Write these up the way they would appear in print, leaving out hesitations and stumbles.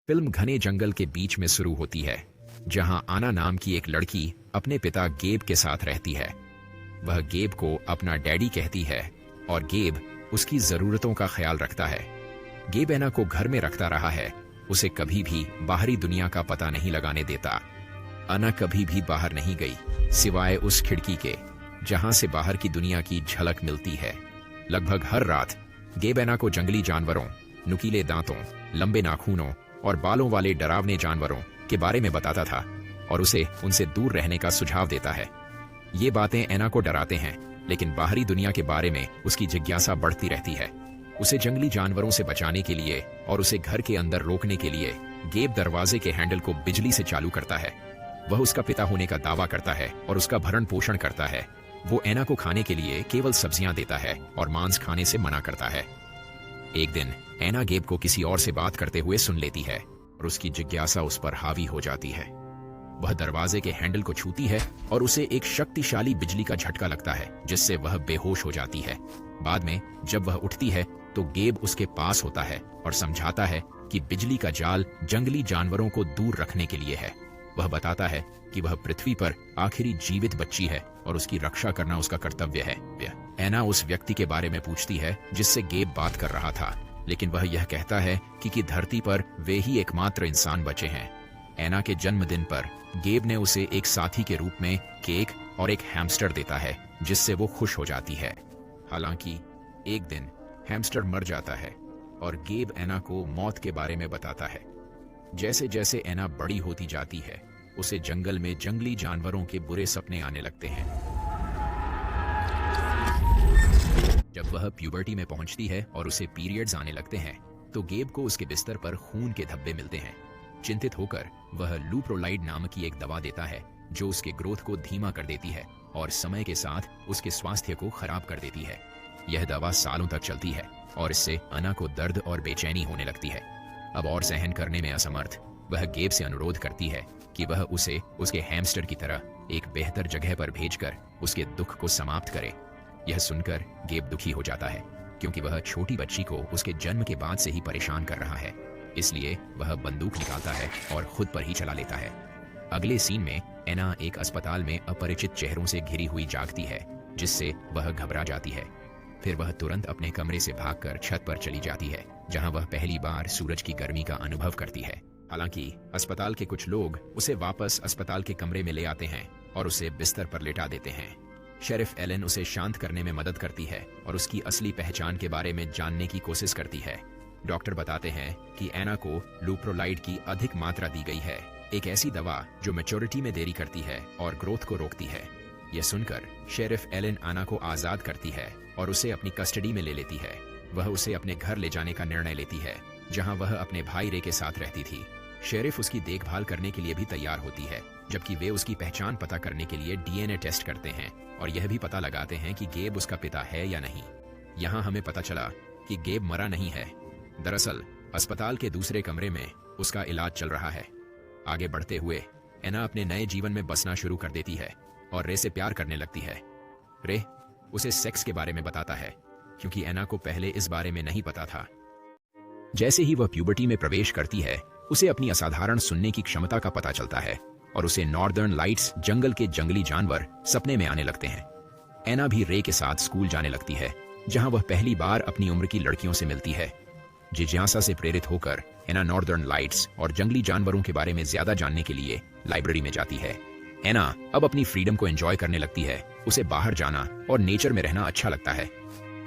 Film घने जंगल के बीच में शुरू होती है, जहां आना नाम की एक लड़की अपने पिता गेब के साथ रहती है। वह गेब को अपना डैडी कहती है और गेब उसकी जरूरतों का ख्याल रखता है। गेब एना को घर में रखता रहा है, उसे कभी भी बाहरी दुनिया का पता नहीं लगाने देता। अना कभी भी बाहर नहीं गई, सिवाय उस खिड़की के जहां से बाहर की दुनिया की झलक मिलती है। लगभग हर रात गेब एना को जंगली जानवरों, नुकीले दांतों, लंबे नाखूनों और बालों वाले डरावने जानवरों के बारे में बताता था और उसे उनसे दूर रहने का सुझाव देता है। ये बातें एना को डराते हैं, लेकिन बाहरी दुनिया के बारे में उसकी जिज्ञासा बढ़ती रहती है। उसे जंगली जानवरों से बचाने के लिए और उसे घर के अंदर रोकने के लिए गेब दरवाजे के हैंडल को बिजली से चालू करता है। वह उसका पिता होने का दावा करता है और उसका भरण पोषण करता है। वो एना को खाने के लिए केवल सब्जियां देता है और मांस खाने से मना करता है। एक दिन एना गेब को किसी और से बात करते हुए सुन लेती है और उसकी जिज्ञासा उस पर हावी हो जाती है। वह दरवाजे के हैंडल को छूती है और उसे एक शक्तिशाली बिजली का झटका लगता है, जिससे वह बेहोश हो जाती है। बाद में जब वह उठती है तो गेब उसके पास होता है और समझाता है कि बिजली का जाल जंगली जानवरों को दूर रखने के लिए है। वह बताता है कि वह पृथ्वी पर आखिरी जीवित बच्ची है और उसकी रक्षा करना उसका कर्तव्य है। एना उस व्यक्ति के बारे में पूछती है जिससे गेब बात कर रहा था, लेकिन वह यह कहता है कि धरती पर वे ही एकमात्र इंसान बचे हैं। एना के जन्मदिन पर गेब ने उसे एक साथी के रूप में केक और एक हैमस्टर देता है, जिससे वो खुश हो जाती है। हालांकि एक दिन हैमस्टर मर जाता है और गेब एना को मौत के बारे में बताता है। जैसे जैसे एना बड़ी होती जाती है, उसे जंगल में जंगली जानवरों के बुरे सपने आने लगते हैं। जब वह प्यूबर्टी में पहुंचती है और उसे पीरियड्स आने लगते हैं, तो गेब को उसके बिस्तर पर खून के धब्बे मिलते हैं। चिंतित होकर वह लूप्रोलाइड नाम की एक दवा देता है, जो उसके ग्रोथ को धीमा कर देती है और समय के साथ उसके स्वास्थ्य को खराब कर देती है। यह दवा सालों तक चलती है और इससे अना को दर्द और बेचैनी होने लगती है। अब और सहन करने में असमर्थ, वह गेब से अनुरोध करती है कि वह उसे उसके हैमस्टर की तरह एक बेहतर जगह पर भेजकर उसके दुख को समाप्त करे। यह सुनकर गेब दुखी हो जाता है, क्योंकि वह छोटी बच्ची को उसके जन्म के बाद से ही परेशान कर रहा है। इसलिए वह बंदूक निकालता है और खुद पर ही चला लेता है। अगले सीन में एना एक अस्पताल में अपरिचित चेहरों से घिरी हुई जागती है, जिससे वह घबरा जाती है। फिर वह तुरंत अपने कमरे से भागकर छत पर चली जाती है, जहां वह पहली बार सूरज की गर्मी का अनुभव करती है। हालांकि अस्पताल के कुछ लोग उसे वापस अस्पताल के कमरे में ले आते हैं और उसे बिस्तर पर लेटा देते हैं। शेरिफ एलन उसे शांत करने में मदद करती है और उसकी असली पहचान के बारे में जानने की कोशिश करती है। डॉक्टर बताते हैं कि एना को लूप्रोलाइड की अधिक मात्रा दी गई है, एक ऐसी दवा जो मैच्योरिटी में देरी करती है और ग्रोथ को रोकती है। यह सुनकर शेरिफ एलन आना को आजाद करती है और उसे अपनी कस्टडी में ले लेती है। वह उसे अपने घर ले जाने का निर्णय लेती है, जहां वह अपने भाई रे के साथ रहती थी। शेरिफ उसकी देखभाल करने के लिए भी तैयार होती है, जबकि वे उसकी पहचान पता करने के लिए डीएनए टेस्ट करते हैं और यह भी पता लगाते हैं कि गेब उसका पिता है या नहीं। यहाँ हमें पता चला कि गेब मरा नहीं है। दरअसल अस्पताल के दूसरे कमरे में उसका इलाज चल रहा है। आगे बढ़ते हुए एना अपने नए जीवन में बसना शुरू कर देती है और रे से प्यार करने लगती है। रे उसे सेक्स के बारे में बताता है, क्योंकि एना को पहले इस बारे में नहीं पता था। जैसे ही वह प्यूबर्टी में प्रवेश करती है, उसे अपनी असाधारण सुनने की क्षमता का पता चलता है और उसे नॉर्दर्न लाइट्स जंगल के जंगली जानवर सपने में आने लगते हैं। एना भी रे के साथ स्कूल जाने लगती है, जहां वह पहली बार अपनी उम्र की लड़कियों से मिलती है। जिज्ञासा से प्रेरित होकर एना नॉर्दर्न लाइट्स और जंगली जानवरों के बारे में ज्यादा जानने के लिए लाइब्रेरी में जाती है। एना अब अपनी फ्रीडम को एंजॉय करने लगती है। उसे बाहर जाना और नेचर में रहना अच्छा लगता है।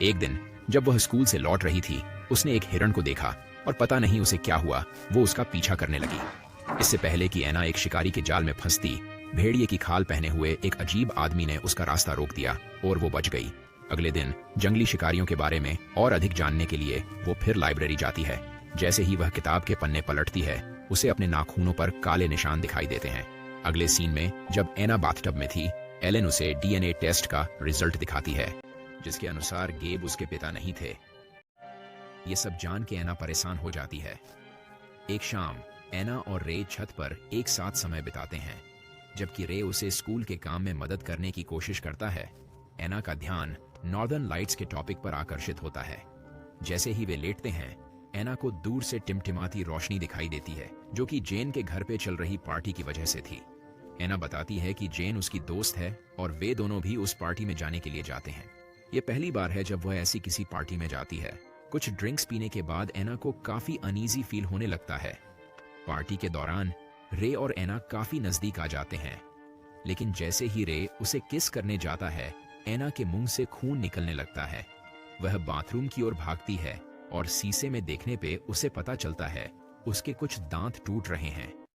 एक दिन जब वह स्कूल से लौट रही थी, उसने एक हिरण को देखा और पता नहीं उसे क्या हुआ, वो उसका पीछा करने लगी। इससे पहले कि एना एक शिकारी के जाल में फंसती, भेड़िए की खाल पहने हुए एक अजीब आदमी ने उसका रास्ता रोक दिया और वो बच गई। अगले दिन जंगली शिकारियों के बारे में और अधिक जानने के लिए वो फिर लाइब्रेरी जाती है। जैसे ही वह किताब के पन्ने पलटती है, उसे अपने नाखूनों पर काले निशान दिखाई देते हैं। अगले सीन में जब एना बाथटब में थी, एलन उसे डीएनए टेस्ट का रिजल्ट दिखाती है, जिसके अनुसार गेब उसके पिता नहीं थे। ये सब जान के एना परेशान हो जाती है। एक शाम एना और रे छत पर एक साथ समय बिताते हैं। जबकि रे उसे स्कूल के काम में मदद करने की कोशिश करता है, एना का ध्यान नॉर्दर्न लाइट्स के टॉपिक पर आकर्षित होता है। जैसे ही वे लेटते हैं, एना को दूर से टिमटिमाती रोशनी दिखाई देती है, जो कि जेन के घर पे चल रही पार्टी की वजह से थी। एना बताती है कि जेन उसकी दोस्त है और वे दोनों भी उस पार्टी में जाने के लिए जाते हैं। ये पहली बार है जब वह ऐसी किसी पार्टी में जाती है। कुछ ड्रिंक्स पीने के बाद एना को काफी अनईजी फील होने लगता है। पार्टी के दौरान रे और एना काफी नजदीक आ जाते हैं, लेकिन जैसे ही रे उसे किस करने जाता है, एना के मुंह से खून निकलने लगता है। वह बाथरूम की ओर भागती है और शीशे में देखने पे उसे पता चलता है उसके कुछ दांत टूट रहे हैं।